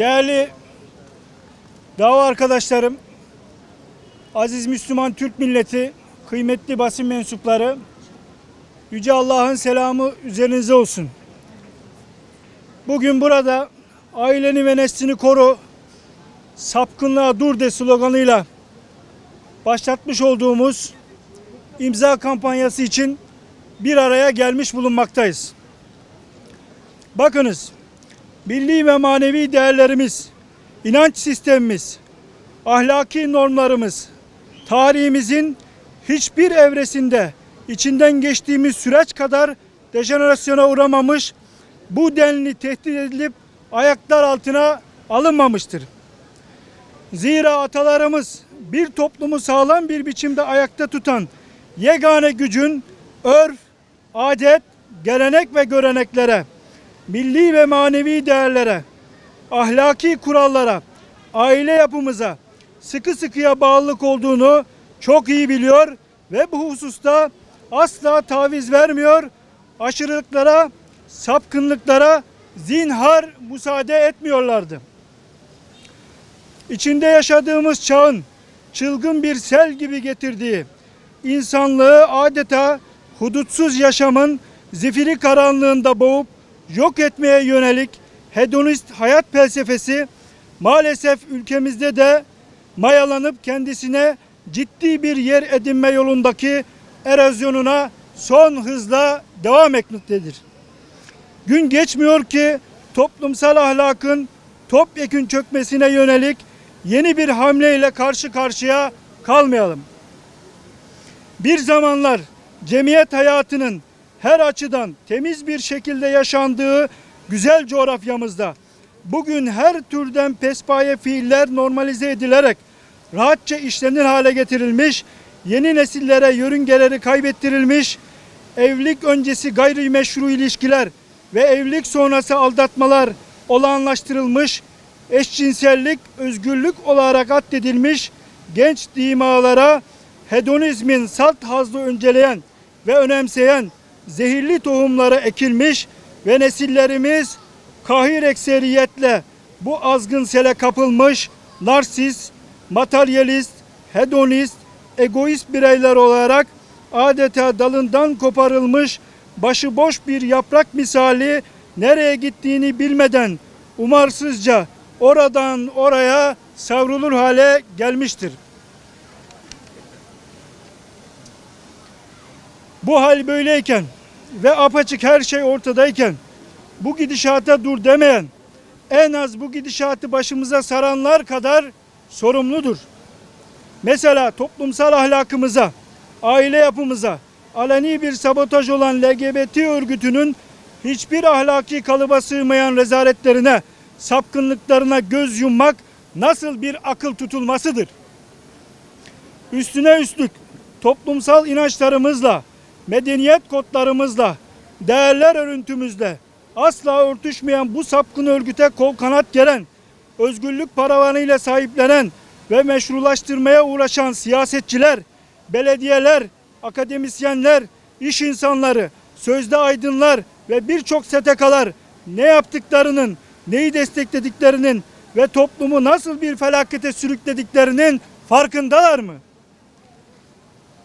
Değerli dava arkadaşlarım, aziz Müslüman Türk milleti, kıymetli basın mensupları, Yüce Allah'ın selamı üzerinize olsun. Bugün burada aileni ve neslini koru, sapkınlığa dur de sloganıyla başlatmış olduğumuz imza kampanyası için bir araya gelmiş bulunmaktayız. Bakınız, milli ve manevi değerlerimiz, inanç sistemimiz, ahlaki normlarımız, tarihimizin hiçbir evresinde içinden geçtiğimiz süreç kadar dejenerasyona uğramamış, bu denli tehdit edilip ayaklar altına alınmamıştır. Zira atalarımız bir toplumu sağlam bir biçimde ayakta tutan yegane gücün örf, adet, gelenek ve göreneklere, milli ve manevi değerlere, ahlaki kurallara, aile yapımıza sıkı sıkıya bağlılık olduğunu çok iyi biliyor ve bu hususta asla taviz vermiyor, aşırılıklara, sapkınlıklara zinhar müsaade etmiyorlardı. İçinde yaşadığımız çağın çılgın bir sel gibi getirdiği insanlığı adeta hudutsuz yaşamın zifiri karanlığında boğup yok etmeye yönelik hedonist hayat felsefesi maalesef ülkemizde de mayalanıp kendisine ciddi bir yer edinme yolundaki erozyonuna son hızla devam etmektedir. Gün geçmiyor ki toplumsal ahlakın topyekün çökmesine yönelik yeni bir hamleyle karşı karşıya kalmayalım. Bir zamanlar cemiyet hayatının her açıdan temiz bir şekilde yaşandığı güzel coğrafyamızda bugün her türden pespaye fiiller normalize edilerek rahatça işlenir hale getirilmiş, yeni nesillere yörüngeleri kaybettirilmiş, evlilik öncesi gayrimeşru ilişkiler ve evlilik sonrası aldatmalar olağanlaştırılmış, eşcinsellik özgürlük olarak addedilmiş, genç dimağlara hedonizmin salt hazzı önceleyen ve önemseyen zehirli tohumları ekilmiş ve nesillerimiz kahir ekseriyetle bu azgın sele kapılmış, narsist, materyalist, hedonist, egoist bireyler olarak adeta dalından koparılmış, başıboş bir yaprak misali nereye gittiğini bilmeden umarsızca oradan oraya savrulur hale gelmiştir. Bu hal böyleyken ve apaçık her şey ortadayken bu gidişata dur demeyen, en az bu gidişatı başımıza saranlar kadar sorumludur. Mesela toplumsal ahlakımıza, aile yapımıza aleni bir sabotaj olan LGBT örgütünün hiçbir ahlaki kalıba sığmayan rezaletlerine, sapkınlıklarına göz yummak nasıl bir akıl tutulmasıdır? Üstüne üstlük toplumsal inançlarımızla, medeniyet kodlarımızla, değerler örüntümüzle asla örtüşmeyen bu sapkın örgüte kol kanat geren, özgürlük paravanıyla sahiplenen ve meşrulaştırmaya uğraşan siyasetçiler, belediyeler, akademisyenler, iş insanları, sözde aydınlar ve birçok STK'lar ne yaptıklarının, neyi desteklediklerinin ve toplumu nasıl bir felakete sürüklediklerinin farkındalar mı?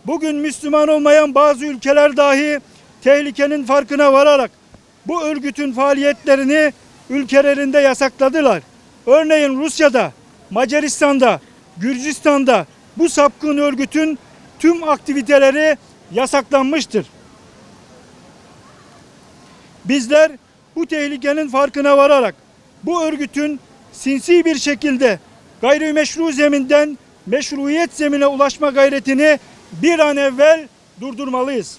Bugün Müslüman olmayan bazı ülkeler dahi tehlikenin farkına vararak bu örgütün faaliyetlerini ülkelerinde yasakladılar. Örneğin Rusya'da, Macaristan'da, Gürcistan'da bu sapkın örgütün tüm aktiviteleri yasaklanmıştır. Bizler bu tehlikenin farkına vararak bu örgütün sinsi bir şekilde gayrimeşru zeminden meşruiyet zemine ulaşma gayretini bir an evvel durdurmalıyız.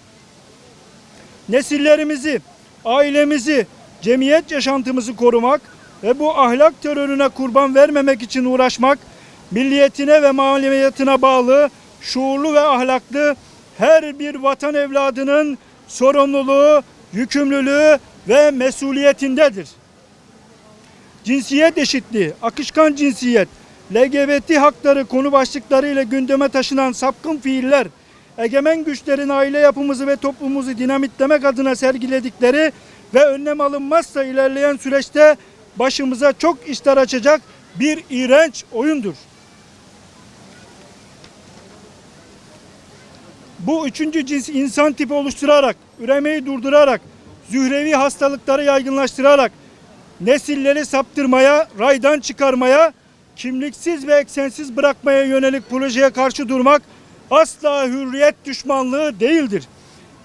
Nesillerimizi, ailemizi, cemiyet yaşantımızı korumak ve bu ahlak terörüne kurban vermemek için uğraşmak, milliyetine ve maneviyatına bağlı, şuurlu ve ahlaklı her bir vatan evladının sorumluluğu, yükümlülüğü ve mesuliyetindedir. Cinsiyet eşitliği, akışkan cinsiyet, LGBT hakları konu başlıklarıyla gündeme taşınan sapkın fiiller, egemen güçlerin aile yapımızı ve toplumumuzu dinamitlemek adına sergiledikleri ve önlem alınmazsa ilerleyen süreçte başımıza çok işler açacak bir iğrenç oyundur. Bu üçüncü cins insan tipi oluşturarak, üremeyi durdurarak, zührevi hastalıkları yaygınlaştırarak, nesilleri saptırmaya, raydan çıkarmaya, kimliksiz ve eksensiz bırakmaya yönelik projeye karşı durmak asla hürriyet düşmanlığı değildir.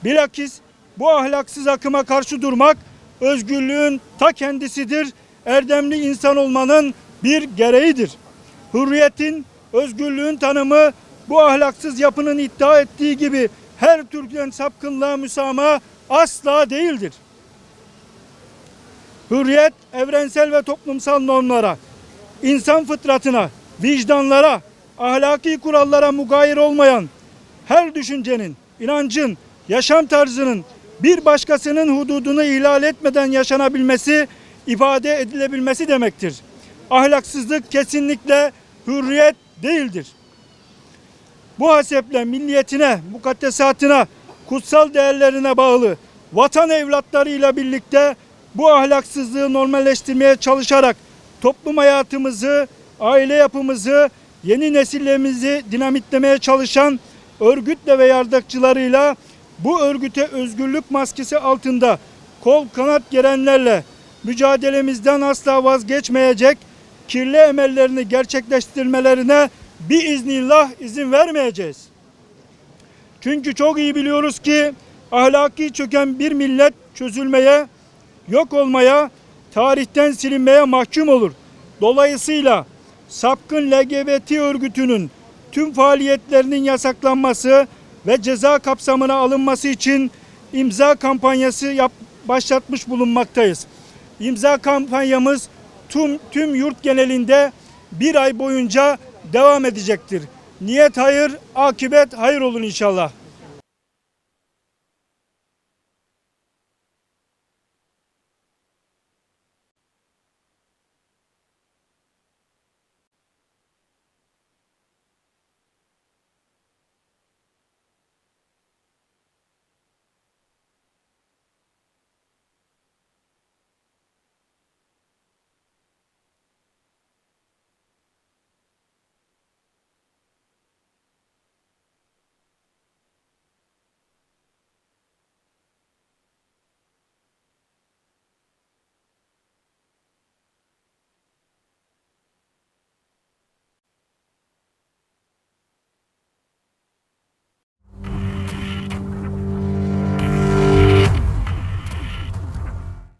Bilakis bu ahlaksız akıma karşı durmak özgürlüğün ta kendisidir. Erdemli insan olmanın bir gereğidir. Hürriyetin, özgürlüğün tanımı bu ahlaksız yapının iddia ettiği gibi her türden sapkınlığa müsamaha asla değildir. Hürriyet, evrensel ve toplumsal normlara, insan fıtratına, vicdanlara, ahlaki kurallara mugayir olmayan her düşüncenin, inancın, yaşam tarzının bir başkasının hududunu ihlal etmeden yaşanabilmesi, ifade edilebilmesi demektir. Ahlaksızlık kesinlikle hürriyet değildir. Bu haseple milliyetine, mukaddesatına, kutsal değerlerine bağlı vatan evlatlarıyla birlikte bu ahlaksızlığı normalleştirmeye çalışarak toplum hayatımızı, aile yapımızı, yeni nesillerimizi dinamitlemeye çalışan örgütle ve yardakçılarıyla bu örgüte özgürlük maskesi altında kol kanat gerenlerle mücadelemizden asla vazgeçmeyecek, kirli emellerini gerçekleştirmelerine biiznillah izin vermeyeceğiz. Çünkü çok iyi biliyoruz ki ahlaki çöken bir millet çözülmeye, yok olmaya, tarihten silinmeye mahkum olur. Dolayısıyla sapkın LGBT örgütünün tüm faaliyetlerinin yasaklanması ve ceza kapsamına alınması için imza kampanyası başlatmış bulunmaktayız. İmza kampanyamız tüm yurt genelinde bir ay boyunca devam edecektir. Niyet hayır, akıbet hayır olun inşallah.